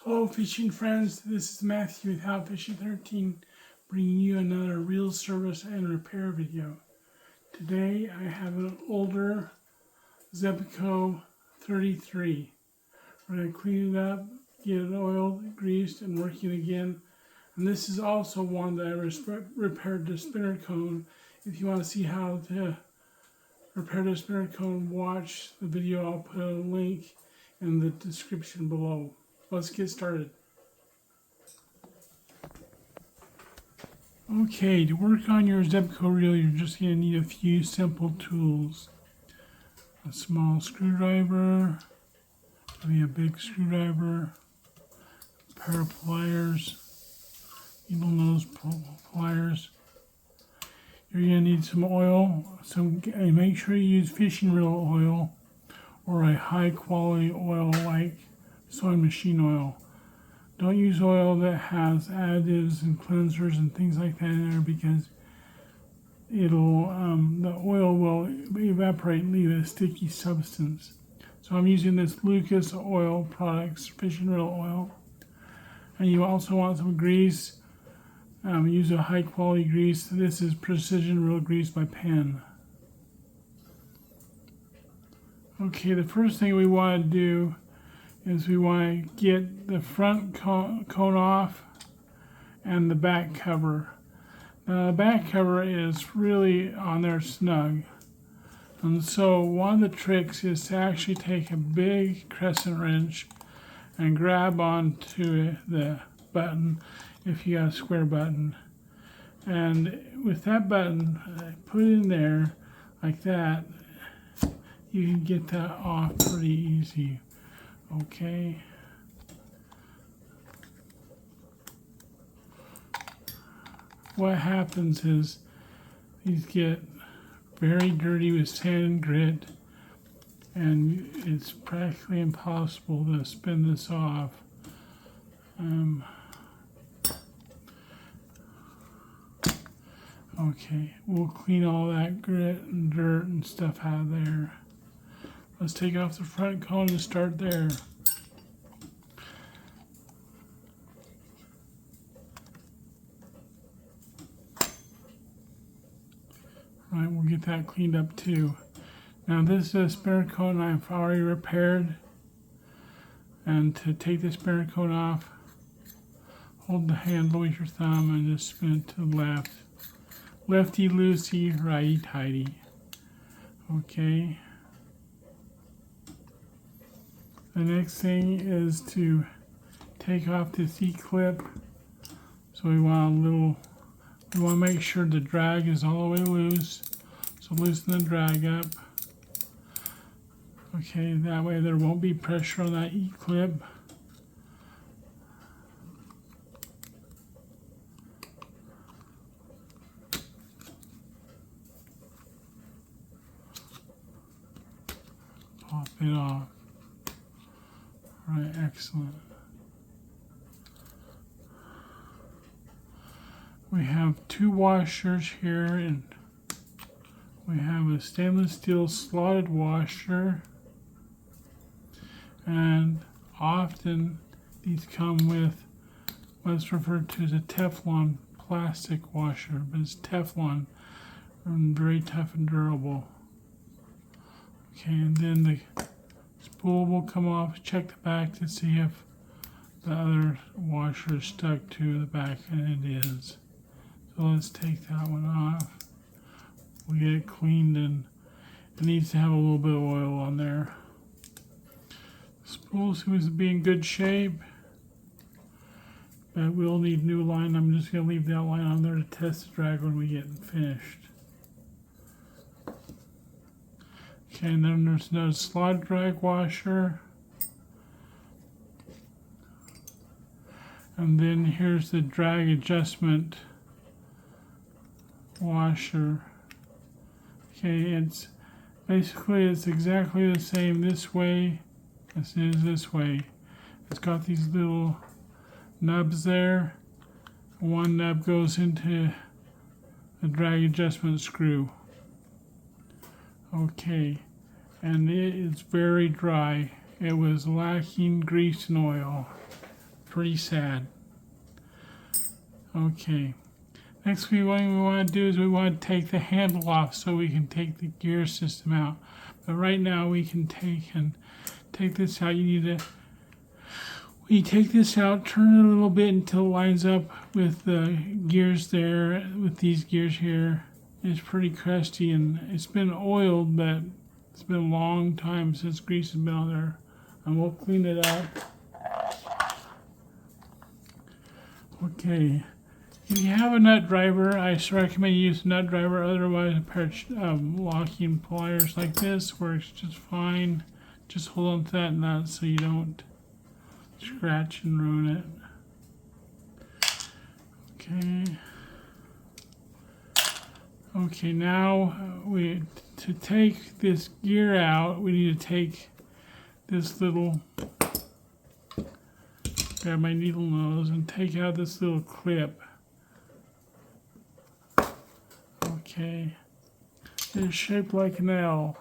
Hello fishing friends, this is Matthew with How Fishing 13 bringing you another reel service and repair video. Today I have an older Zebco 33. We're going to clean it up, get it oiled, greased, and working again. And this is also one that I repaired the spinner cone. If you want to see how to repair the spinner cone, watch the video. I'll put a link in the description below. Let's get started. Okay, to work on your Zebco reel, you're just going to need a few simple tools. A small screwdriver, maybe a big screwdriver, a pair of pliers, needle nose pliers. You're going to need some oil, make sure you use fishing reel oil or a high quality oil like sewing machine oil. Don't use oil that has additives and cleansers and things like that in there, because the oil will evaporate and leave a sticky substance. So I'm using this Lucas Oil Products fishing reel oil. And you also want some grease. Use a high quality grease. This is Precision Reel Grease by Penn. Okay, the first thing we want to do is we want to get the front cone off and the back cover. Now the back cover is really on there snug. And so one of the tricks is to actually take a big crescent wrench and grab onto the button if you got a square button. And with that button, put it in there like that, you can get that off pretty easy. Okay. What happens is these get very dirty with sand and grit, and it's practically impossible to spin this off. Okay, we'll clean all that grit and dirt and stuff out of there. Let's take off the front cone and start there. Right, we'll get that cleaned up too. Now this is a spinner cone I've already repaired. And to take the spinner cone off, hold the handle with your thumb and just spin it to the left. Lefty loosey, righty tighty. Okay. The next thing is to take off this E-clip. So we want to make sure the drag is all the way loose. So loosen the drag up. Okay, that way there won't be pressure on that E-clip. Pop it off. All right, excellent. We have two washers here, and we have a stainless steel slotted washer, and often these come with what's referred to as a Teflon plastic washer, but it's Teflon and very tough and durable. Okay, and then the spool will come off. Check the back to see if the other washer is stuck to the back, and it is. So let's take that one off. We'll get it cleaned, and it needs to have a little bit of oil on there. The spool seems to be in good shape, but we'll need new line. I'm just going to leave that line on there to test the drag when we get finished. Okay, and then there's another slot drag washer. And then here's the drag adjustment washer. Okay, it's exactly the same this way as it is this way. It's got these little nubs there. One nub goes into the drag adjustment screw. Okay, and it is very dry. It was lacking grease and oil. pretty sad. Okay. Next thing we want to do is we want to take the handle off so we can take the gear system out. But right now we can take this out. When you take this out, turn it a little bit until it lines up with the gears there, with these gears here. It's pretty crusty and it's been oiled, but it's been a long time since grease has been on there. And we'll clean it up. Okay. If you have a nut driver, I recommend you use a nut driver. Otherwise, a pair of locking pliers like this works just fine. Just hold on to that nut so you don't scratch and ruin it. Okay. Okay, now to take this gear out, we need to take this little, grab my needle nose and take out this little clip. Okay, it's shaped like an L.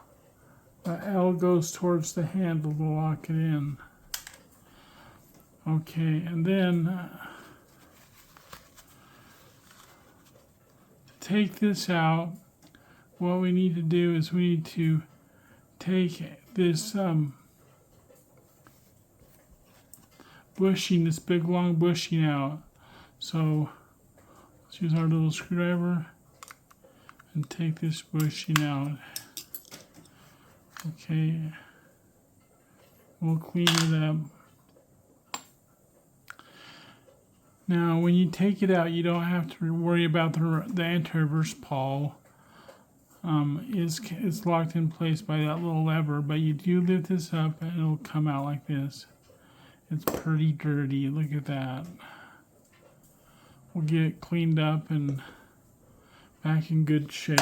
The L goes towards the handle to lock it in. Okay, and then to take this out, what we need to do is we need to take this bushing, this big long bushing out. So let's use our little screwdriver and take this bushing out. Okay, we'll clean it up. Now, when you take it out, you don't have to worry about the anti-reverse pawl. It's locked in place by that little lever, but you do lift this up and it'll come out like this. It's pretty dirty. Look at that. We'll get it cleaned up and back in good shape.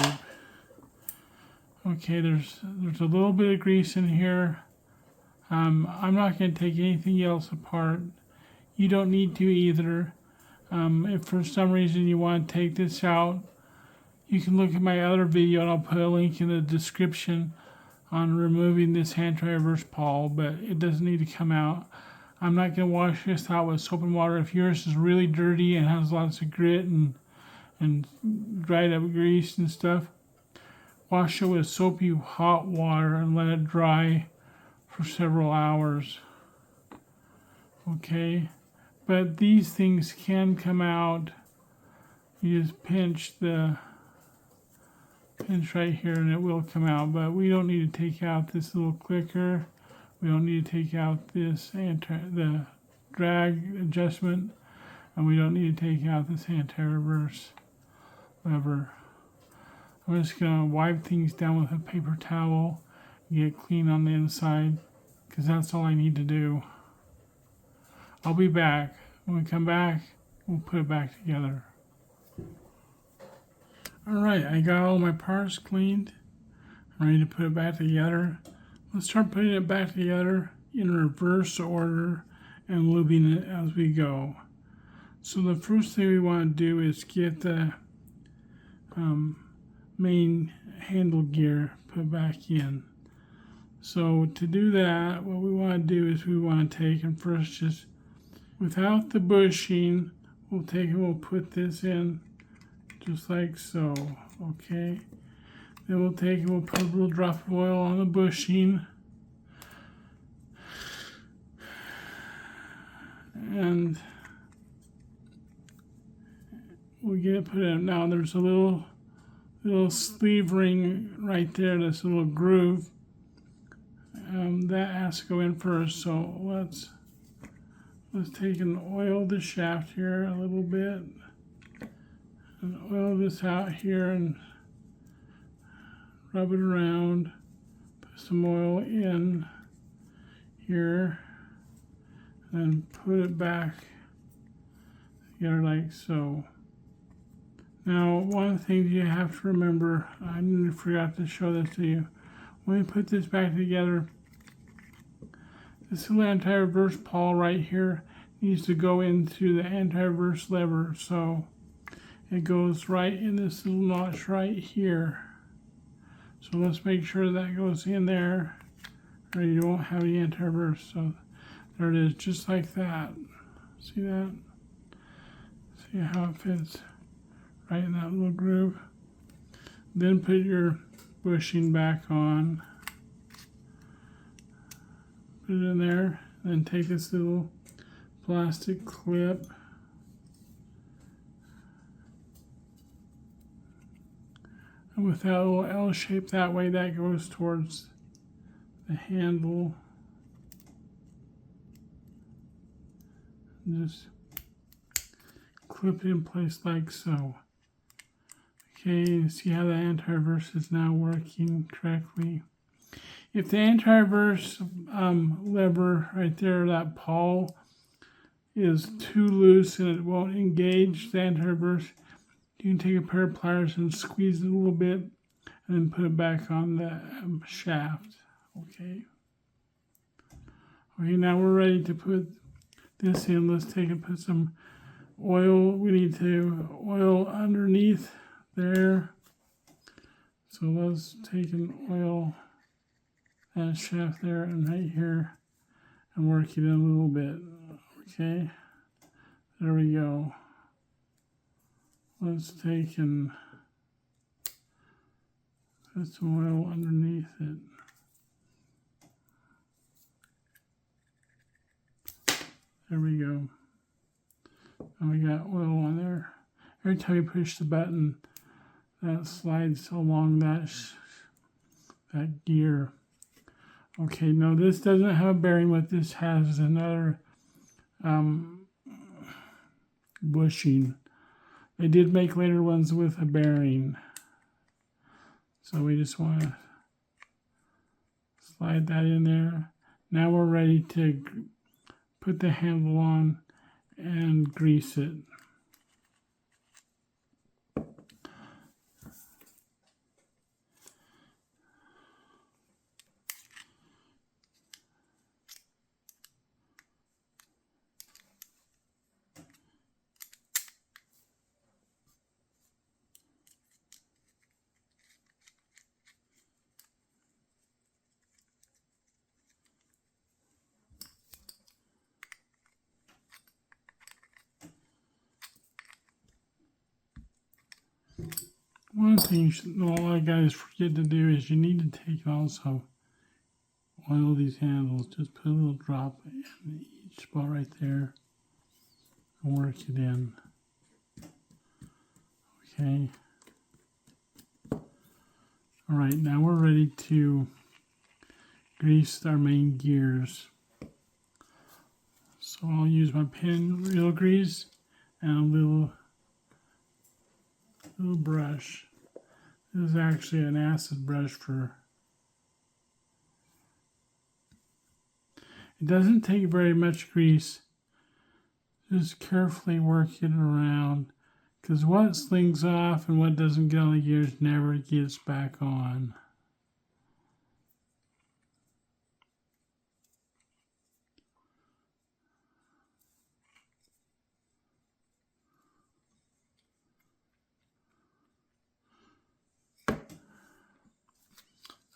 Okay, there's a little bit of grease in here. I'm not going to take anything else apart. You don't need to either. If for some reason you want to take this out, you can look at my other video and I'll put a link in the description on removing this anti-reverse pawl, but it doesn't need to come out. I'm not going to wash this out with soap and water. If yours is really dirty and has lots of grit and dried up grease and stuff, wash it with soapy hot water and let it dry for several hours. Okay, but these things can come out. You just pinch right here and it will come out, but we don't need to take out this little clicker. We don't need to take out this the drag adjustment, and we don't need to take out this anti-reverse lever. I'm just going to wipe things down with a paper towel, get it clean on the inside, because that's all I need to do. I'll be back. When we come back, we'll put it back together. Alright, I got all my parts cleaned. I'm ready to put it back together. Let's start putting it back together in reverse order and lubing it as we go. So the first thing we want to do is get the main handle gear put back in. So to do that, what we want to do is we want to take and first just without the bushing, we'll take and we'll put this in just like so. Okay. Then we'll take and we'll put a little drop of oil on the bushing. And we'll get it put in. Now there's a little sleeve ring right there, this little groove. That has to go in first, so let's take and oil the shaft here a little bit. And oil this out here and rub it around. Put some oil in here and put it back together like so. Now, one of the things you have to remember, I forgot to show this to you. When we put this back together, this little anti-reverse pawl right here needs to go into the anti-reverse lever, so it goes right in this little notch right here. So let's make sure that goes in there, or you won't have any anti-reverse. So there it is, just like that. See that? See how it fits right in that little groove. Then put your bushing back on. Put it in there. Then take this little plastic clip. And with that little L shape that way, that goes towards the handle. And just clip it in place like so. Okay, see how the anti-reverse is now working correctly. If the anti-reverse lever right there, that pawl, is too loose and it won't engage the anti-reverse, you can take a pair of pliers and squeeze it a little bit and then put it back on the shaft. Okay. Okay, now we're ready to put this in. Let's take and put some oil. We need to oil underneath there. So let's take an oil that shaft there and right here and work it in a little bit. Okay, there we go. Let's take and put some oil underneath it. There we go. And we got oil on there. Every time you push the button, that slides along that gear. Okay, no, this doesn't have a bearing. What this has is another bushing. They did make later ones with a bearing. So we just want to slide that in there. Now we're ready to put the handle on and grease it. One thing a lot of guys forget to do is you need to take also oil these handles. Just put a little drop in each spot right there and work it in. Okay. All right, now we're ready to grease our main gears. So I'll use my pinwheel grease and a little brush. This is actually an acid brush for. It doesn't take very much grease. Just carefully work it around, because what slings off and what doesn't get on the gears never gets back on.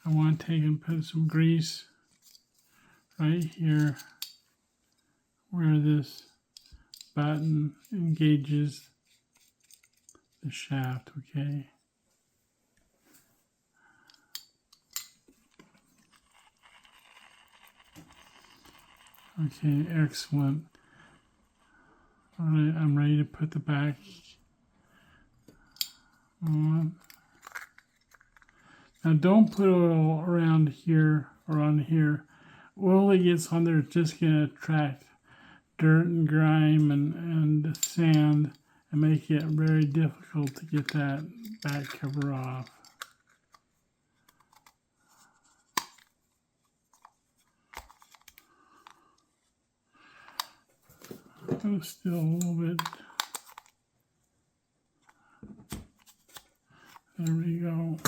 I want to take and put some grease right here where this button engages the shaft, okay? Okay, excellent. All right, I'm ready to put the back on. Now don't put oil around here or on here. Oil that gets on there is just going to attract dirt and grime and sand and make it very difficult to get that back cover off. Go still a little bit. There we go.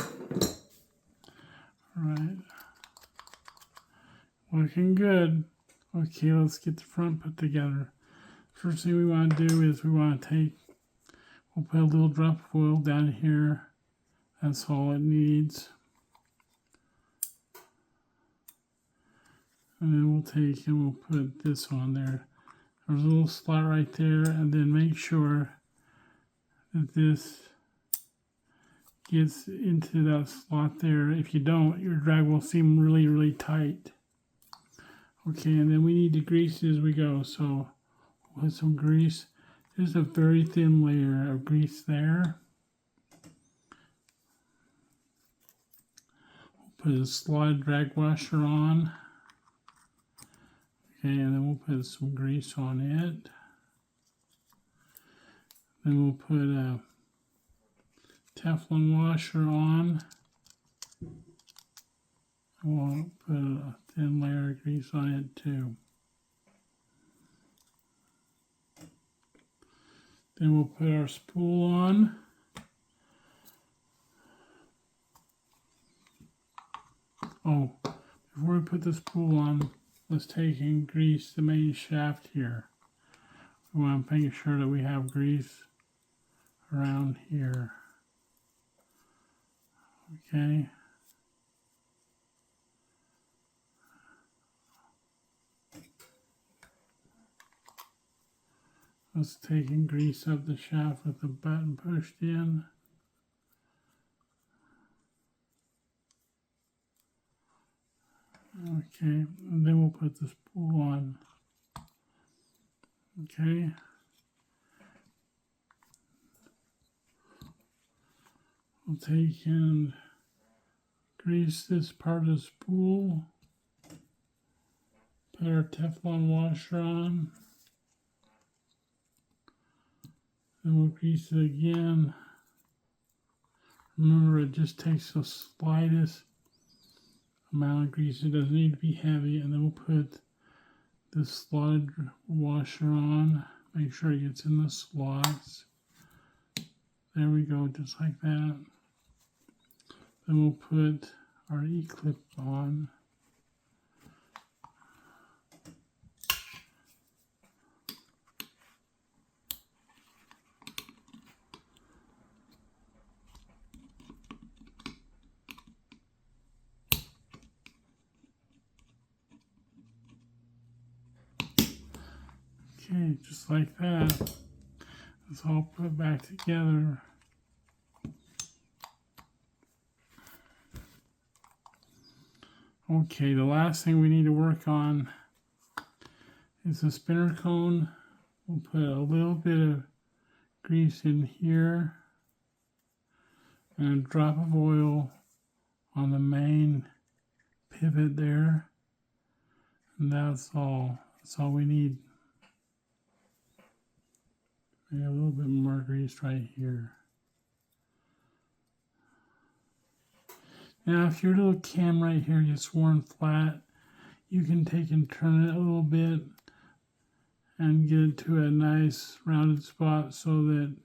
All right. Looking good. Okay, let's get the front put together. First thing we want to do is we'll put a little drop of oil down here. That's all it needs. And then we'll take and we'll put this on there. There's a little slot right there, and then make sure that this gets into that slot there. If you don't, your drag will seem really, really tight. Okay, and then we need to grease it as we go. So we'll put some grease. There's a very thin layer of grease there. We'll put a slide drag washer on. Okay, and then we'll put some grease on it. Then we'll put a Teflon washer on. We'll put a thin layer of grease on it too. Then we'll put our spool on. Oh, before we put the spool on, let's take and grease the main shaft here. We want to make sure that we have grease around here. Okay. Let's take and grease up the shaft with the button pushed in. Okay, and then we'll put the spool on. Okay. We'll take and grease this part of the spool. Put our Teflon washer on. Then we'll grease it again. Remember, it just takes the slightest amount of grease. It doesn't need to be heavy. And then we'll put this slide washer on. Make sure it gets in the slots. There we go, just like that. Then we'll put our E-clip on. Okay, just like that. Let's all put it back together. Okay, the last thing we need to work on is the spinner cone. We'll put a little bit of grease in here and a drop of oil on the main pivot there. And that's all. That's all we need. Maybe a little bit more grease right here. Now, if your little cam right here gets worn flat, you can take and turn it a little bit and get it to a nice rounded spot so that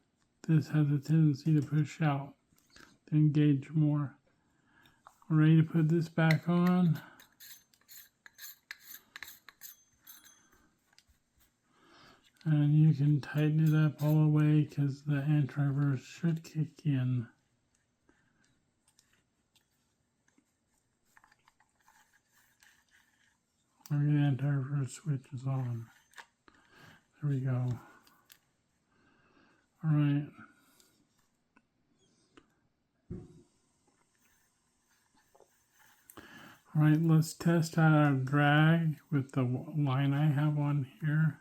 this has a tendency to push out, to engage more. We're ready to put this back on. And you can tighten it up all the way because the anti-reverse should kick in. Or the anti-reverse switch is on. There we go. All right. All right, let's test out our drag with the line I have on here.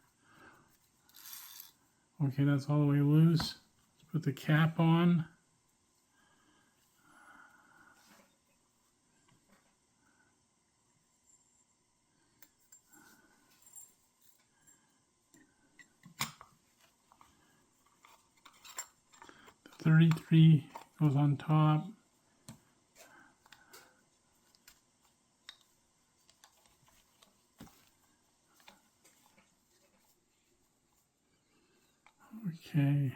Okay, that's all the way loose. Let's put the cap on. The 33 goes on top. Okay.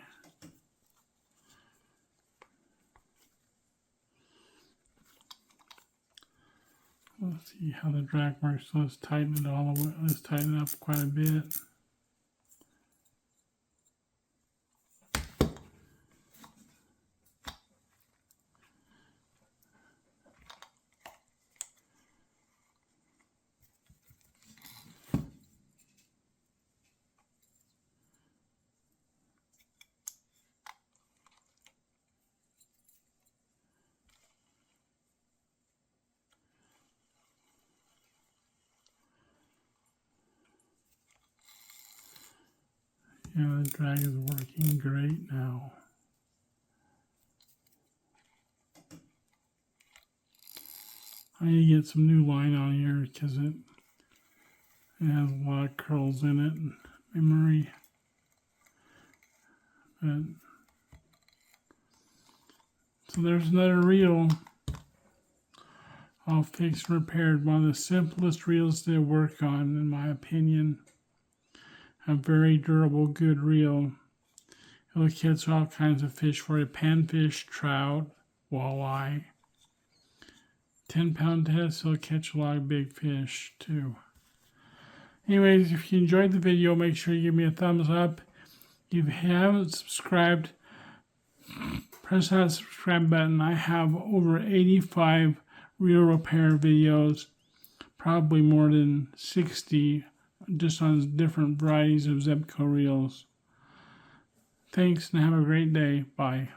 Let's see how the drag works. So let's tighten it all the way. Let's tighten it up quite a bit. Yeah, the drag is working great now. I need to get some new line on here because it has a lot of curls in it and memory. But, so there's another reel all fixed and repaired. One of the simplest reels to work on, in my opinion. A very durable, good reel. It'll catch all kinds of fish for you. Panfish, trout, walleye. 10-pound test, it'll catch a lot of big fish too. Anyways, if you enjoyed the video, make sure you give me a thumbs up. If you haven't subscribed, press that subscribe button. I have over 85 reel repair videos, probably more than 60, just on different varieties of Zebco reels. Thanks and have a great day. Bye.